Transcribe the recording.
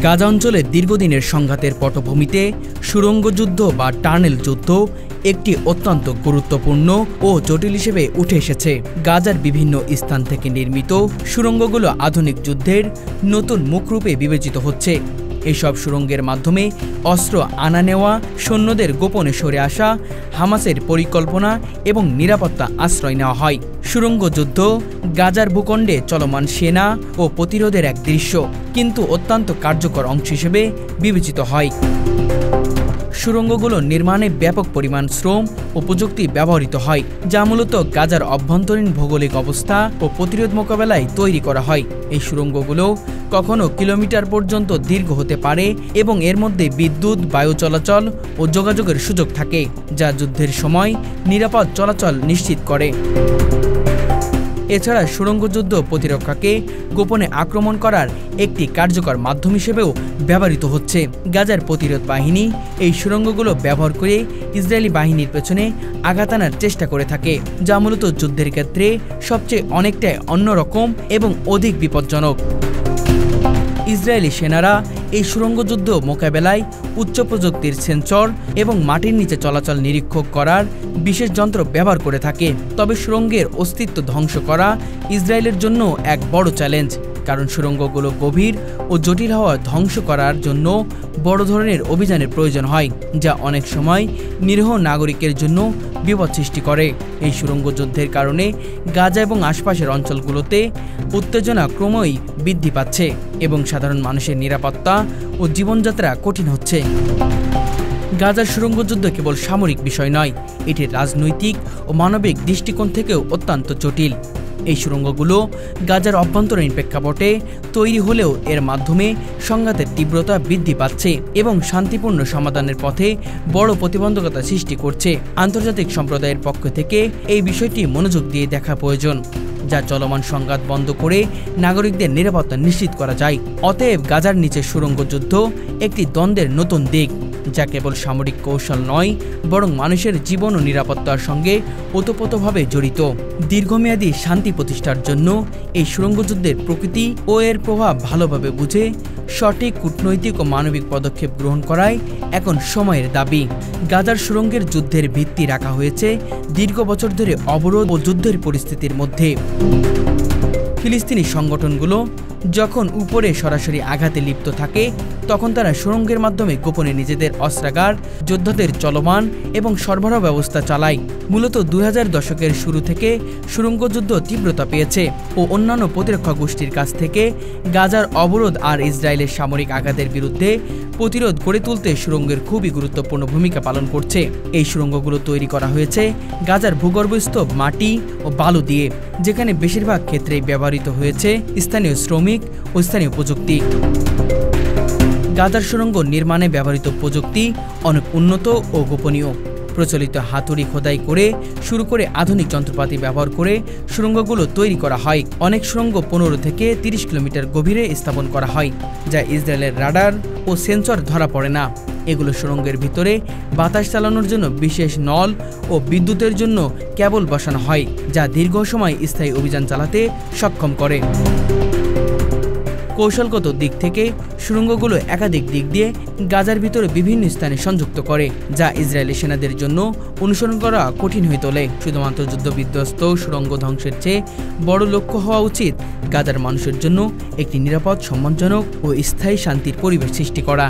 গাজা অঞ্চলে দীর্ঘদিনের সংঘাতের পটভূমিতে সুড়ঙ্গ যুদ্ধ বা টানেল যুদ্ধ একটি অত্যন্ত গুরুত্বপূর্ণ ও জটিল হিসেবে উঠে এসেছে। গাজার বিভিন্ন স্থান থেকে নির্মিত সুড়ঙ্গগুলো আধুনিক যুদ্ধের নতুন মুখরূপে বিবেচিত হচ্ছে। এসব সুড়ঙ্গের মাধ্যমে অস্ত্র আনা নেওয়া, সৈন্যদের গোপনে সরে আসা, হামাসের পরিকল্পনা এবং নিরাপত্তা আশ্রয় নেওয়া হয়। সুড়ঙ্গ যুদ্ধ গাজার ভূখণ্ডে চলমান সেনা ও প্রতিরোধের এক দৃশ্য, কিন্তু অত্যন্ত কার্যকর অংশ হিসেবে বিবেচিত হয়। সুড়ঙ্গগুলো নির্মাণে ব্যাপক পরিমাণ শ্রম ও প্রযুক্তি ব্যবহৃত হয়, যা মূলত গাজার অভ্যন্তরীণ ভৌগোলিক অবস্থা ও প্রতিরোধ মোকাবেলায় তৈরি করা হয়। এই সুড়ঙ্গগুলো কখনো কিলোমিটার পর্যন্ত দীর্ঘ হতে পারে এবং এর মধ্যে বিদ্যুৎ, বায়ু চলাচল ও যোগাযোগের সুযোগ থাকে, যা যুদ্ধের সময় নিরাপদ চলাচল নিশ্চিত করে। এছাড়া সুড়ঙ্গ যুদ্ধ প্রতিরক্ষাকে গোপনে আক্রমণ করার একটি কার্যকর মাধ্যম হিসেবেও ব্যবহৃত হচ্ছে। গাজার প্রতিরোধ বাহিনী এই সুড়ঙ্গগুলো ব্যবহার করে ইসরায়েলি বাহিনীর পেছনে আঘাত আনার চেষ্টা করে থাকে, যা মূলত যুদ্ধের ক্ষেত্রে সবচেয়ে অনেকটাই অন্যরকম এবং অধিক বিপজ্জনক। ইসরায়েলি সেনারা এই সুড়ঙ্গ যুদ্ধ মোকাবেলায় উচ্চ প্রযুক্তির সেন্সর এবং মাটির নিচে চলাচল নিরীক্ষক করার বিশেষ যন্ত্র ব্যবহার করে থাকে। তবে সুড়ঙ্গের অস্তিত্ব ধ্বংস করা ইসরায়েলের জন্য এক বড় চ্যালেঞ্জ, কারণ সুড়ঙ্গগুলো গভীর ও জটিল হওয়া ধ্বংস করার জন্য বড় ধরনের অভিযানের প্রয়োজন হয়, যা অনেক সময় নিরীহ নাগরিকের জন্য বিপদ সৃষ্টি করে। এই সুড়ঙ্গ যুদ্ধের কারণে গাজা এবং আশপাশের অঞ্চলগুলোতে উত্তেজনা ক্রমই বৃদ্ধি পাচ্ছে এবং সাধারণ মানুষের নিরাপত্তা ও জীবনযাত্রা কঠিন হচ্ছে। গাজার সুড়ঙ্গ যুদ্ধ কেবল সামরিক বিষয় নয়, এটি রাজনৈতিক ও মানবিক দৃষ্টিকোণ থেকেও অত্যন্ত জটিল। এই সুড়ঙ্গগুলো গাজার অভ্যন্তরীণ প্রেক্ষাপটে তৈরি হলেও এর মাধ্যমে সংঘাতের তীব্রতা বৃদ্ধি পাচ্ছে এবং শান্তিপূর্ণ সমাধানের পথে বড় প্রতিবন্ধকতা সৃষ্টি করছে। আন্তর্জাতিক সম্প্রদায়ের পক্ষ থেকে এই বিষয়টি মনোযোগ দিয়ে দেখা প্রয়োজন, যা চলমান সংঘাত বন্ধ করে নাগরিকদের নিরাপত্তা নিশ্চিত করা যায়। অতএব গাজার নিচে সুড়ঙ্গ যুদ্ধ একটি দ্বন্দ্বের নতুন দিক, যা কেবল সামরিক কৌশল নয়, বরং মানুষের জীবন ও নিরাপত্তার সঙ্গে ওতপ্রোতভাবে জড়িত। দীর্ঘমেয়াদী শান্তি প্রতিষ্ঠার জন্য এই সুড়ঙ্গ যুদ্ধের প্রকৃতি ও এর প্রভাব ভালোভাবে বুঝে সঠিক কূটনৈতিক ও মানবিক পদক্ষেপ গ্রহণ করাই এখন সময়ের দাবি। গাজার সুড়ঙ্গের যুদ্ধের ভিত্তি রাখা হয়েছে দীর্ঘ বছর ধরে অবরোধ ও যুদ্ধের পরিস্থিতির মধ্যে। ফিলিস্তিনি সংগঠনগুলো যখন উপরে সরাসরি আঘাতে লিপ্ত থাকে, তখন তারা সুড়ঙ্গের মাধ্যমে গোপনে নিজেদের অস্ত্রাগার, যোদ্ধাদের চলমান এবং সরবরাহ ব্যবস্থা চালায়। মূলত 2000 দশকের শুরু থেকে সুড়ঙ্গ যুদ্ধ তীব্রতা পেয়েছে ও অন্যান্য প্রতিরক্ষা গোষ্ঠীর কাছ থেকে গাজার অবরোধ আর ইসরায়েলের সামরিক আঘাতের বিরুদ্ধে প্রতিরোধ গড়ে তুলতে সুড়ঙ্গের খুবই গুরুত্বপূর্ণ ভূমিকা পালন করছে। এই সুড়ঙ্গগুলো তৈরি করা হয়েছে গাজার ভূগর্ভস্থ মাটি ও বালু দিয়ে, যেখানে বেশিরভাগ ক্ষেত্রেই ব্যবহৃত হয়েছে স্থানীয় শ্রমিক ও স্থানীয় প্রযুক্তি। গাজার সুড়ঙ্গ নির্মাণে ব্যবহৃত প্রযুক্তি অনেক উন্নত ও গোপনীয়। প্রচলিত হাতুড়ি খোদাই করে শুরু করে আধুনিক যন্ত্রপাতি ব্যবহার করে সুড়ঙ্গগুলো তৈরি করা হয়। অনেক সুড়ঙ্গ 15 থেকে 30 কিলোমিটার গভীরে স্থাপন করা হয়, যা ইসরায়েলের রাডার ও সেন্সর ধরা পড়ে না। এগুলো সুড়ঙ্গের ভিতরে বাতাস চালানোর জন্য বিশেষ নল ও বিদ্যুতের জন্য কেবল বসানো হয়, যা দীর্ঘ সময় স্থায়ী অভিযান চালাতে সক্ষম করে। কৌশলগত দিক থেকে সুড়ঙ্গগুলো একাধিক দিক দিয়ে গাজার ভিতরে বিভিন্ন স্থানে সংযুক্ত করে, যা ইসরায়েলি সেনাদের জন্য অনুসরণ করা কঠিন হয়ে তোলে। শুধুমাত্র যুদ্ধবিধ্বস্ত সুড়ঙ্গ ধ্বংসের চেয়ে বড় লক্ষ্য হওয়া উচিত গাজার মানুষের জন্য একটি নিরাপদ, সম্মানজনক ও স্থায়ী শান্তির পরিবেশ সৃষ্টি করা।